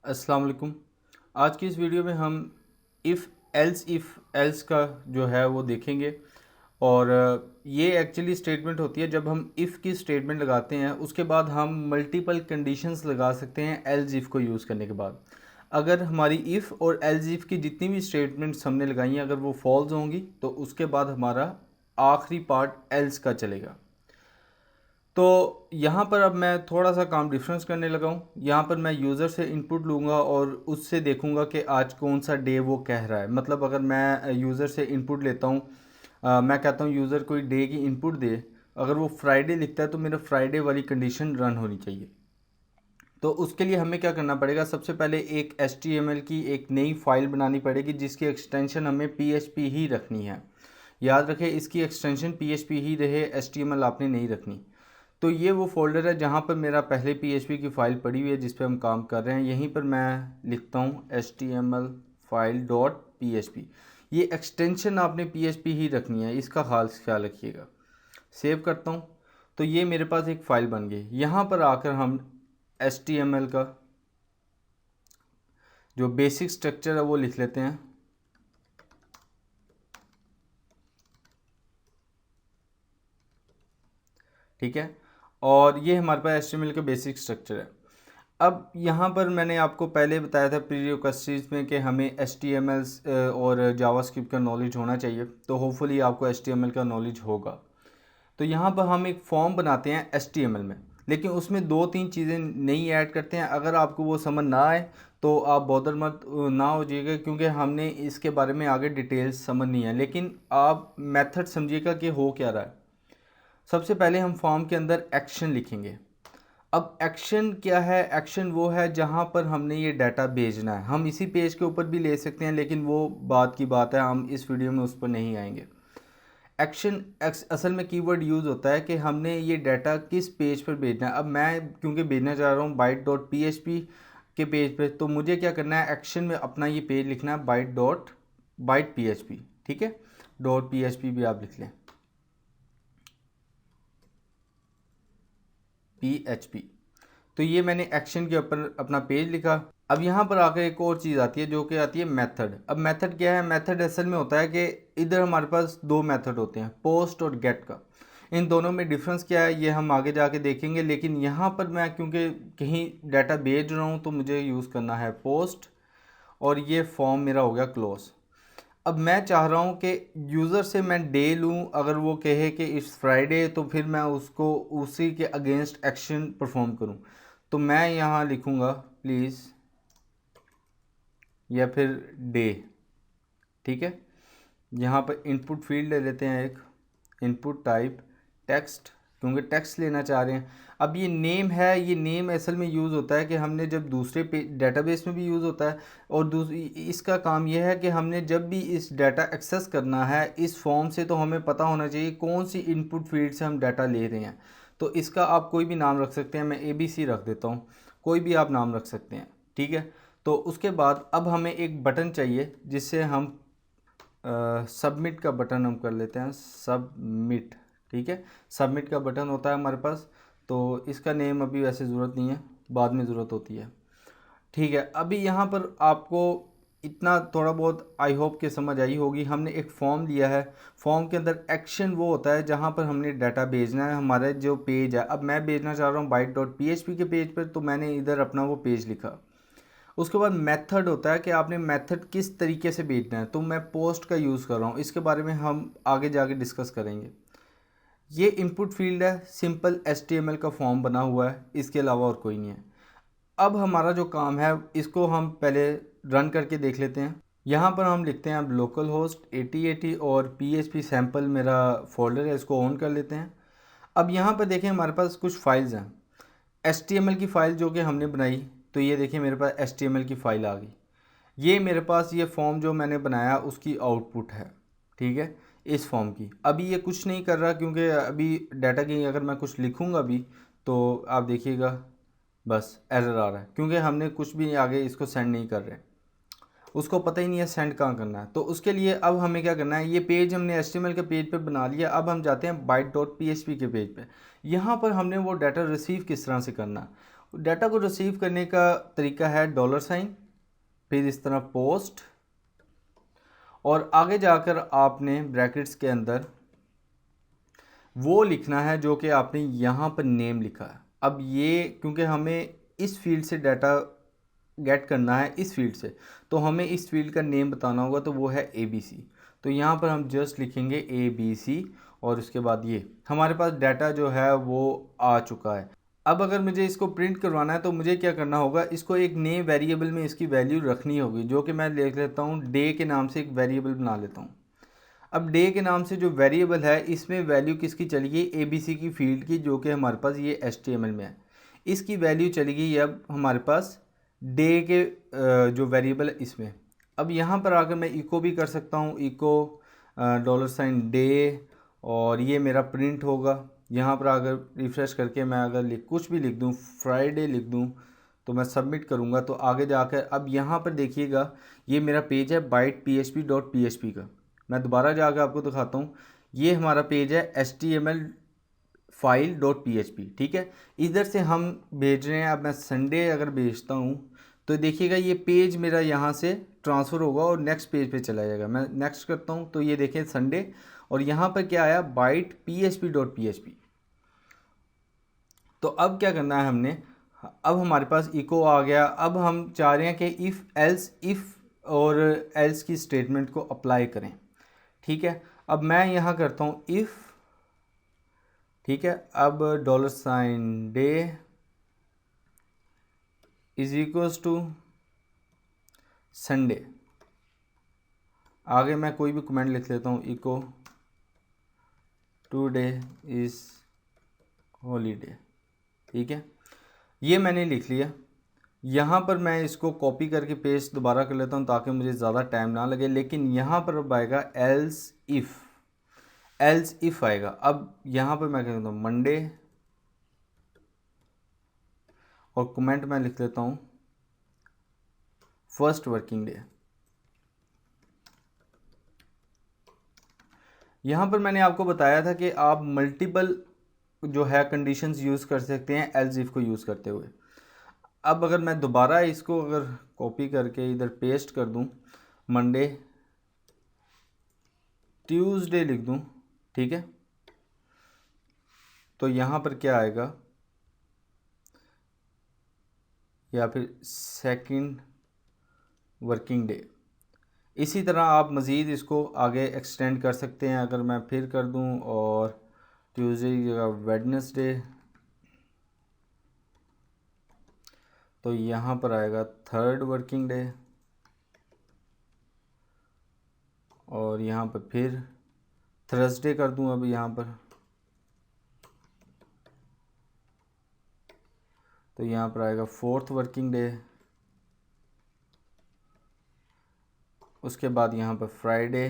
अस्सलाम वालेकुम। आज की इस वीडियो में हम इफ़ एल्स का जो है वो देखेंगे। और ये एक्चुअली स्टेटमेंट होती है जब हम इफ़ की स्टेटमेंट लगाते हैं उसके बाद हम मल्टीपल कंडीशंस लगा सकते हैं एल्स इफ़ को यूज़ करने के बाद। अगर हमारी इफ़ और एल्स इफ़ की जितनी भी स्टेटमेंट्स हमने लगाई हैं अगर वो फॉल्स होंगी तो उसके बाद हमारा आखिरी पार्ट एल्स का चलेगा। तो यहाँ पर अब मैं थोड़ा सा काम डिफरेंस करने लगा हूँ। यहाँ पर मैं यूज़र से इनपुट लूँगा और उससे देखूँगा कि आज कौन सा डे वो कह रहा है। मतलब अगर मैं यूज़र से इनपुट लेता हूँ, मैं कहता हूँ यूज़र कोई डे की इनपुट दे, अगर वो फ्राइडे लिखता है तो मेरा फ्राइडे वाली कंडीशन रन होनी चाहिए। तो उसके लिए हमें क्या करना पड़ेगा, सबसे पहले एक HTML की एक नई फाइल बनानी पड़ेगी जिसकी एक्सटेंशन हमें PHP ही रखनी है। याद रखें इसकी एक्सटेंशन PHP ही रहे, HTML आपने नहीं रखनी। तो ये वो फोल्डर है जहाँ पर मेरा पहले PHP की फ़ाइल पड़ी हुई है जिस पे हम काम कर रहे हैं। यहीं पर मैं लिखता हूँ HTML फाइल डॉट PHP। ये एक्सटेंशन आपने PHP ही रखनी है, इसका खास ख्याल रखिएगा। सेव करता हूँ तो ये मेरे पास एक फ़ाइल बन गई। यहाँ पर आकर हम HTML का जो बेसिक स्ट्रक्चर है वो लिख लेते हैं। ठीक है, और ये हमारे पास HTML का बेसिक स्ट्रक्चर है। अब यहाँ पर मैंने आपको पहले बताया था प्रीरिक्विजिट्स में कि हमें HTML और जावास्क्रिप्ट का नॉलेज होना चाहिए, तो होपफुली आपको HTML का नॉलेज होगा। तो यहाँ पर हम एक फॉर्म बनाते हैं HTML में, लेकिन उसमें दो तीन चीज़ें नई ऐड करते हैं। अगर आपको वो समझ ना आए तो आप बॉदर मत ना हो जाइएगा, क्योंकि हमने इसके बारे में आगे डिटेल्स समझनी है, लेकिन आप मेथड समझिएगा कि हो क्या रहा है। सबसे पहले हम फॉर्म के अंदर एक्शन लिखेंगे। अब एक्शन क्या है? एक्शन वो है जहाँ पर हमने ये डाटा भेजना है। हम इसी पेज के ऊपर भी ले सकते हैं, लेकिन वो बात की बात है, हम इस वीडियो में उस पर नहीं आएंगे। एक्शन असल में कीवर्ड यूज़ होता है कि हमने ये डाटा किस पेज पर भेजना है। अब मैं क्योंकि भेजना चाह रहा हूँ बाइट डॉट PHP के पेज पे, तो मुझे क्या करना है, एक्शन में अपना ये पेज लिखना है बाइट PHP। ठीक है, डॉट PHP भी आप लिख लें, PHP। तो ये मैंने एक्शन के ऊपर अपना पेज लिखा। अब यहाँ पर आकर एक और चीज़ आती है जो कि आती है मेथड। अब मेथड क्या है? मेथड असल में होता है कि इधर हमारे पास दो मेथड होते हैं, पोस्ट और गेट का। इन दोनों में डिफरेंस क्या है ये हम आगे जाके देखेंगे, लेकिन यहाँ पर मैं क्योंकि कहीं डाटा भेज रहा हूँ तो मुझे यूज़ करना है पोस्ट, और ये फॉर्म मेरा हो गया क्लोज। अब मैं चाह रहा हूँ कि यूज़र से मैं डे लूँ, अगर वो कहे कि इट्स फ्राइडे तो फिर मैं उसको उसी के अगेंस्ट एक्शन परफॉर्म करूँ। तो मैं यहाँ लिखूँगा प्लीज़ या फिर डे। ठीक है, यहाँ पर इनपुट फील्ड ले लेते हैं एक, इनपुट टाइप टेक्स्ट, क्योंकि टेक्स्ट लेना चाह रहे हैं। अब ये नेम है, ये नेम असल में यूज़ होता है कि हमने जब दूसरे डेटाबेस में भी यूज़ होता है, और दूसरी इसका काम यह है कि हमने जब भी इस डाटा एक्सेस करना है इस फॉर्म से, तो हमें पता होना चाहिए कौन सी इनपुट फील्ड से हम डाटा ले रहे हैं। तो इसका आप कोई भी नाम रख सकते हैं, मैं ABC रख देता हूँ, कोई भी आप नाम रख सकते हैं। ठीक है, तो उसके बाद अब हमें एक बटन चाहिए जिससे हम सबमिट का बटन हम कर लेते हैं, सबमिट। ठीक है, सबमिट का बटन होता है हमारे पास, तो इसका नेम अभी वैसे ज़रूरत नहीं है, बाद में ज़रूरत होती है। ठीक है, अभी यहाँ पर आपको इतना थोड़ा बहुत आई होप के समझ आई होगी। हमने एक फॉर्म लिया है, फॉर्म के अंदर एक्शन वो होता है जहाँ पर हमने डाटा भेजना है, हमारा जो पेज है। अब मैं भेजना चाह रहा हूँ बाइट डॉट PHP के पेज पर, तो मैंने इधर अपना वो पेज लिखा। उसके बाद मेथड होता है कि आपने मेथड किस तरीके से भेजना है, तो मैं पोस्ट का यूज़ कर रहा हूँ, इसके बारे में हम आगे जाके डिस्कस करेंगे। ये इनपुट फील्ड है, सिंपल HTML का फॉर्म बना हुआ है, इसके अलावा और कोई नहीं है। अब हमारा जो काम है इसको हम पहले रन करके देख लेते हैं। यहाँ पर हम लिखते हैं अब लोकल होस्ट 8080 और PHP सैम्पल मेरा फोल्डर है, इसको ऑन कर लेते हैं। अब यहाँ पर देखें हमारे पास कुछ फाइल्स हैं, HTML की फ़ाइल जो कि हमने बनाई, तो ये देखिए मेरे पास HTML की फ़ाइल आ गई। ये मेरे पास ये फॉर्म जो मैंने बनाया उसकी आउटपुट है। ठीक है, इस फॉर्म की अभी ये कुछ नहीं कर रहा, क्योंकि अभी डाटा की अगर मैं कुछ लिखूँगा भी तो आप देखिएगा बस एरर आ रहा है, क्योंकि हमने कुछ भी आगे इसको सेंड नहीं कर रहे, उसको पता ही नहीं है सेंड कहाँ करना है। तो उसके लिए अब हमें क्या करना है, ये पेज हमने HTML के पेज पे बना लिया। अब हम जाते हैं बाइट डॉट PHP के पेज पे। यहाँ पर हमने वो डाटा रिसीव किस तरह से करना है डाटा को रिसीव करने का तरीका है $, फिर इस तरह पोस्ट, और आगे जाकर आपने ब्रैकेट्स के अंदर वो लिखना है जो कि आपने यहाँ पर नेम लिखा है। अब ये क्योंकि हमें इस फील्ड से डाटा गेट करना है, इस फील्ड से, तो हमें इस फील्ड का नेम बताना होगा, तो वो है ABC। तो यहाँ पर हम जस्ट लिखेंगे ABC और उसके बाद ये हमारे पास डाटा जो है वो आ चुका है। अब अगर मुझे इसको प्रिंट करवाना है तो मुझे क्या करना होगा, इसको एक नए वेरिएबल में इसकी वैल्यू रखनी होगी, जो कि मैं लिख लेता हूँ डे के नाम से एक वेरिएबल बना लेता हूँ। अब डे के नाम से जो वेरिएबल है इसमें वैल्यू किसकी चली गई, ABC की फील्ड की, जो कि हमारे पास ये HTML में है। इसकी वैल्यू चली गई अब हमारे पास डे के जो वेरिएबल है इसमें। अब यहाँ पर आकर मैं इको भी कर सकता हूँ, इको $डे, और ये मेरा प्रिंट होगा। यहाँ पर अगर रिफ़्रेश करके मैं अगर कुछ भी लिख दूँ, फ्राइडे लिख दूँ, तो मैं सबमिट करूँगा तो आगे जाकर अब यहाँ पर देखिएगा ये मेरा पेज है bytepsp.php का। मैं दोबारा जाकर आपको दिखाता हूँ, ये हमारा पेज है HTML file.php, ठीक है। इधर से हम भेज रहे हैं। अब मैं संडे अगर भेजता हूँ तो देखिएगा ये पेज मेरा यहाँ से ट्रांसफ़र होगा और नेक्स्ट पेज पे चला जाएगा। मैं नेक्स्ट करता हूँ तो ये देखें संडे, और यहाँ पर क्या आया, bytepsp.php। तो अब क्या करना है हमने, अब हमारे पास इको आ गया। अब हम चाह रहे हैं कि इफ़ और एल्स की स्टेटमेंट को अप्लाई करें, ठीक है। अब मैं यहाँ करता हूँ इफ़, ठीक है। अब $day is equals to Sunday, आगे मैं कोई भी कमेंट लिख लेता हूँ, इको टुडे इज़ हॉलीडे, ठीक है। ये मैंने लिख लिया। यहाँ पर मैं इसको कॉपी करके पेस्ट दोबारा कर लेता हूँ ताकि मुझे ज़्यादा टाइम ना लगे। लेकिन यहाँ पर अब आएगा एल्स इफ़ आएगा। अब यहाँ पर मैं कहता हूँ मंडे, और कमेंट मैं लिख लेता हूँ फर्स्ट वर्किंग डे। यहाँ पर मैंने आपको बताया था कि आप मल्टीपल जो है कंडीशंस यूज़ कर सकते हैं एल्स इफ़ को यूज़ करते हुए। अब अगर मैं दोबारा इसको अगर कॉपी करके इधर पेस्ट कर दूं, मंडे ट्यूसडे लिख दूं, ठीक है, तो यहाँ पर क्या आएगा, या फिर सेकंड वर्किंग डे। इसी तरह आप मज़ीद इसको आगे एक्सटेंड कर सकते हैं। अगर मैं फिर कर दूं और ट्यूसडे की जगह वेडनेसडे, तो यहाँ पर आएगा थर्ड वर्किंग डे, और यहाँ पर फिर थर्सडे कर दूं अब यहाँ पर, तो यहाँ पर आएगा फोर्थ वर्किंग डे। उसके बाद यहाँ पर फ्राइडे,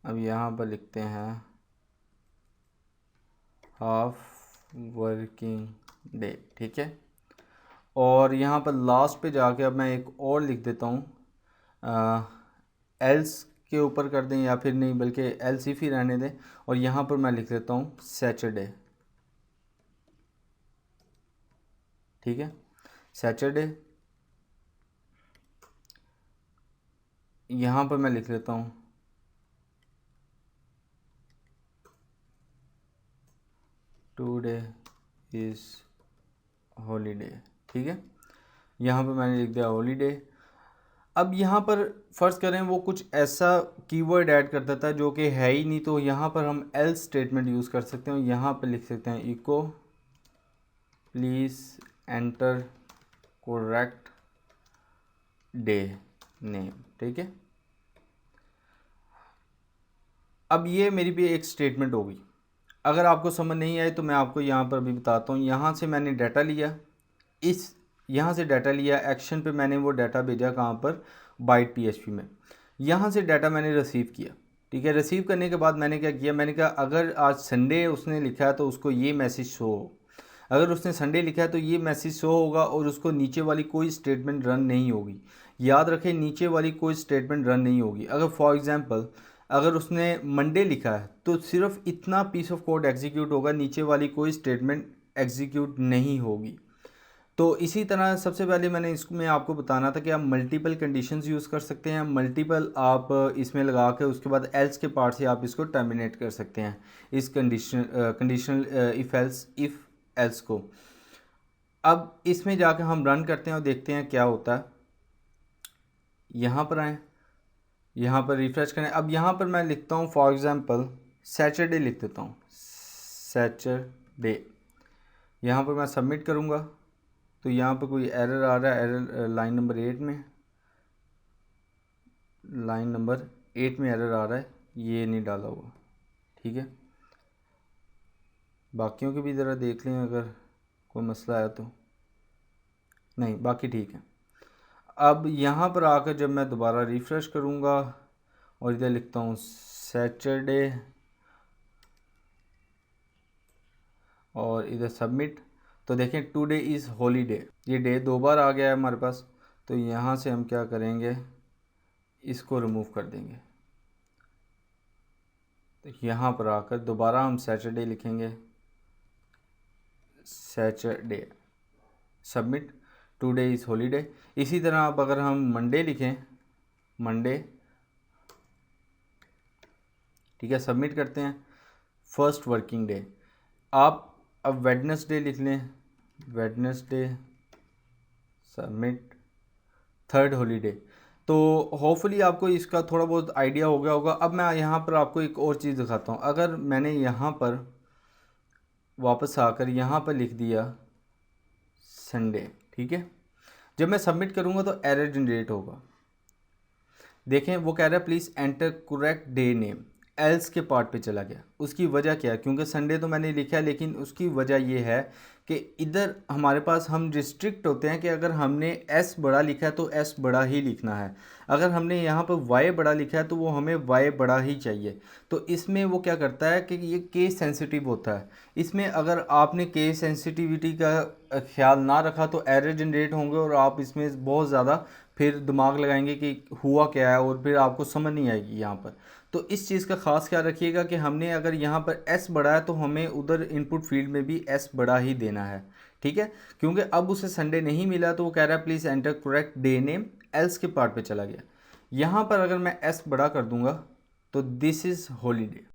अब यहाँ पर लिखते हैं हाफ वर्किंग डे, ठीक है। और यहाँ पर लास्ट पे जाके अब मैं एक और लिख देता हूँ, एल्स के ऊपर कर दें या फिर नहीं, बल्कि एल्स इफ ही रहने दें, और यहाँ पर मैं लिख देता हूँ सैटरडे, ठीक है, सैटरडे। यहाँ पर मैं लिख लेता हूँ टुडे इज़ हॉलीडे, ठीक है। यहाँ पर मैंने लिख दिया हॉलीडे। अब यहाँ पर फ़र्ज़ करें वो कुछ ऐसा कीवर्ड ऐड कर देता है जो कि है ही नहीं, तो यहाँ पर हम एल्स स्टेटमेंट यूज़ कर सकते हैं। यहाँ पर लिख सकते हैं echo please enter correct day name, ठीक है। अब ये मेरी भी एक स्टेटमेंट होगी। अगर आपको समझ नहीं आए तो मैं आपको यहाँ पर भी बताता हूँ। यहाँ से मैंने डाटा लिया, यहाँ से डाटा लिया, एक्शन पे मैंने वो डाटा भेजा कहाँ पर, बाइट PHP में। यहाँ से डाटा मैंने रिसीव किया, ठीक है। रिसीव करने के बाद मैंने क्या किया, मैंने कहा अगर आज संडे उसने लिखा है तो उसको ये मैसेज शो हो, अगर उसने संडे लिखा है तो ये मैसेज शो होगा, और उसको नीचे वाली कोई स्टेटमेंट रन नहीं होगी। याद रखें, नीचे वाली कोई स्टेटमेंट रन नहीं होगी। अगर फॉर एग्ज़ाम्पल अगर उसने मंडे लिखा है तो सिर्फ इतना पीस ऑफ कोड एग्जीक्यूट होगा, नीचे वाली कोई स्टेटमेंट एग्जीक्यूट नहीं होगी। तो इसी तरह सबसे पहले मैंने इसमें आपको बताना था कि आप मल्टीपल कंडीशंस यूज़ कर सकते हैं, मल्टीपल आप इसमें लगा के उसके बाद एल्स के पार्ट से आप इसको टर्मिनेट कर सकते हैं, इस कंडीशनल इफ़ एल्स को। अब इसमें जाकर हम रन करते हैं और देखते हैं क्या होता है। यहाँ पर आएँ, यहाँ पर रिफ़्रेश करें। अब यहाँ पर मैं लिखता हूँ फॉर एग्ज़ाम्पल सैटरडे लिख देता हूँ, सैटरडे। यहाँ पर मैं सबमिट करूँगा तो यहाँ पर कोई एरर आ रहा है, एरर लाइन नंबर 8 में, लाइन नंबर 8 में एरर आ रहा है, ये नहीं डाला हुआ। ठीक है, बाकियों के भी ज़रा देख लें अगर कोई मसला आया तो। नहीं, बाकी ठीक है। अब यहाँ पर आकर जब मैं दोबारा रिफ़्रेश करूँगा और इधर लिखता हूँ सैटरडे और इधर सबमिट, तो देखें टुडे इज़ हॉलीडे, ये डे 2 बार आ गया है हमारे पास। तो यहाँ से हम क्या करेंगे, इसको रिमूव कर देंगे। तो यहाँ पर आकर दोबारा हम सैटरडे लिखेंगे, Saturday, submit, today is holiday. इसी तरह अब अगर हम मंडे लिखें, मंडे, ठीक है, सबमिट करते हैं, फर्स्ट वर्किंग डे। आप अब वेडनेसडे लिख लें, वेडनेसडे, सबमिट, थर्ड हॉलीडे। तो होपफुली आपको इसका थोड़ा बहुत आइडिया हो गया होगा। अब मैं यहाँ पर आपको एक और चीज़ दिखाता हूँ। अगर मैंने यहाँ पर वापस आकर यहाँ पर लिख दिया संडे, ठीक है, जब मैं सबमिट करूँगा तो एरर जनरेट होगा। देखें वो कह रहा है please enter correct day name, else के पार्ट पे चला गया। उसकी वजह क्या है, क्योंकि संडे तो मैंने लिखा है, लेकिन उसकी वजह ये है कि इधर हमारे पास हम रिस्ट्रिक्ट होते हैं कि अगर हमने एस बड़ा लिखा है तो एस बड़ा ही लिखना है, अगर हमने यहाँ पर वाई बड़ा लिखा है तो वो हमें वाई बड़ा ही चाहिए। तो इसमें वो क्या करता है कि ये केस सेंसिटिव होता है। इसमें अगर आपने केस सेंसिटिविटी का ख्याल ना रखा तो एरर जनरेट होंगे और आप इसमें बहुत ज़्यादा फिर दिमाग लगाएंगे कि हुआ क्या है और फिर आपको समझ नहीं आएगी यहाँ पर। तो इस चीज़ का ख़ास ख्याल रखिएगा कि हमने अगर यहाँ पर एस बड़ा है तो हमें उधर इनपुट फील्ड में भी एस बड़ा ही देना है। ठीक है, क्योंकि अब उसे संडे नहीं मिला तो वो कह रहा है please enter correct day name, else के पार्ट पे चला गया। यहाँ पर अगर मैं एस बड़ा कर दूंगा तो दिस इज़ हॉलीडे,